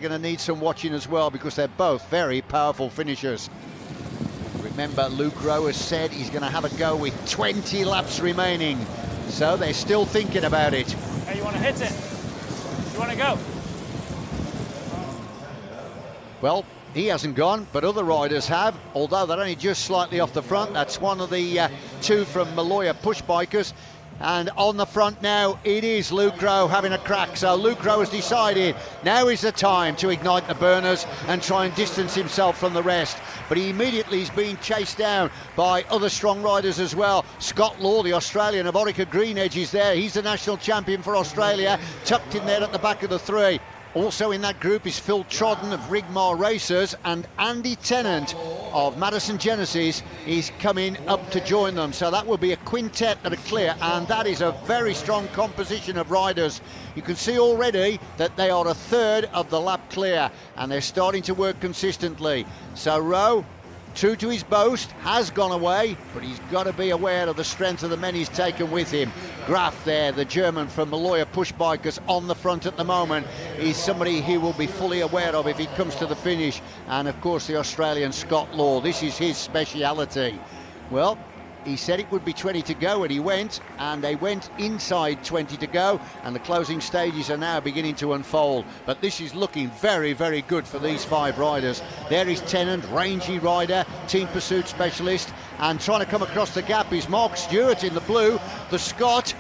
Going to need some watching as well, because they're both very powerful finishers. Remember, Luke Rowe has said he's going to have a go with 20 laps remaining, so they're still thinking about it. Hey, you want to hit it? You want to go? Well, he hasn't gone, but other riders have, although they're only just slightly off the front. That's one of the two from Maloya push bikers. And on the front now, it is Luke Rowe having a crack. So Luke Rowe has decided now is the time to ignite the burners and try and distance himself from the rest. But he immediately is being chased down by other strong riders as well. Scott Law, the Australian of Orica Green Edge, is there. He's the national champion for Australia, tucked in there at the back of the three. Also in that group is Phil Trodden of Rigmar Racers, and Andy Tennant of Madison Genesis is coming up to join them. So that will be a quintet that are clear, and that is a very strong composition of riders. You can see already that they are a third of the lap clear, and they're starting to work consistently. So Rowe, true to his boast, has gone away, but he's got to be aware of the strength of the men he's taken with him. Graf there, the German from Maloya push bikers, on the front at the moment, is somebody he will be fully aware of if he comes to the finish. And of course the Australian Scott Law, this is his speciality. Well, he said it would be 20 to go, and he went, and they went inside 20 to go, and the closing stages are now beginning to unfold. But this is looking very, very good for these five riders. There is Tennant, rangy rider, team pursuit specialist, and trying to come across the gap is Mark Stewart in the blue, the Scot.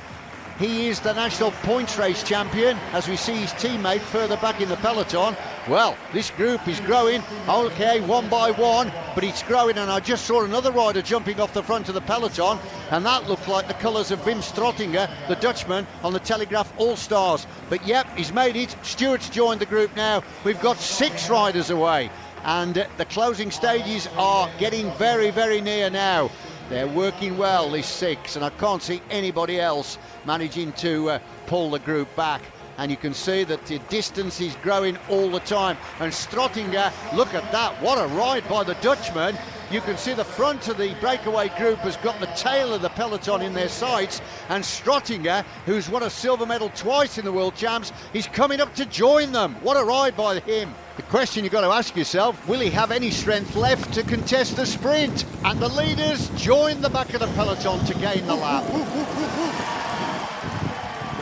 He is the national points race champion, as we see his teammate further back in the peloton. Well, this group is growing, okay, one by one, but it's growing, and I just saw another rider jumping off the front of the peloton, and that looked like the colours of Wim Strottinger, the Dutchman, on the Telegraph All-Stars. But yep, he's made it. Stewart's joined the group now. We've got 6 riders away, and the closing stages are getting very, very near now. They're working well, these 6, and I can't see anybody else managing to pull the group back. And you can see that the distance is growing all the time. And Strottinger, look at that, what a ride by the Dutchman. You can see the front of the breakaway group has got the tail of the peloton in their sights, and Strottinger, who's won a silver medal twice in the World Champs, is coming up to join them. What a ride by him. The question you've got to ask yourself, will he have any strength left to contest the sprint? And the leaders join the back of the peloton to gain the lap.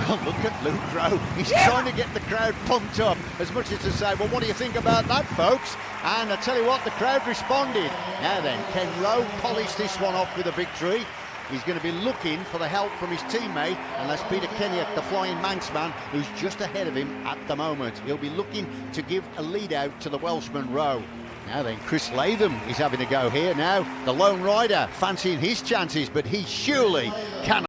Well, look at Luke Rowe. He's trying to get the crowd pumped up, as much as to say, well, what do you think about that, folks? And I tell you what, the crowd responded. Now then, can Rowe polish this one off with a victory? He's going to be looking for the help from his teammate, and that's Peter Kenyon, the Flying Manxman, who's just ahead of him at the moment. He'll be looking to give a lead out to the Welshman Rowe. Now then, Chris Latham is having a go here now. The lone rider fancying his chances, but he surely cannot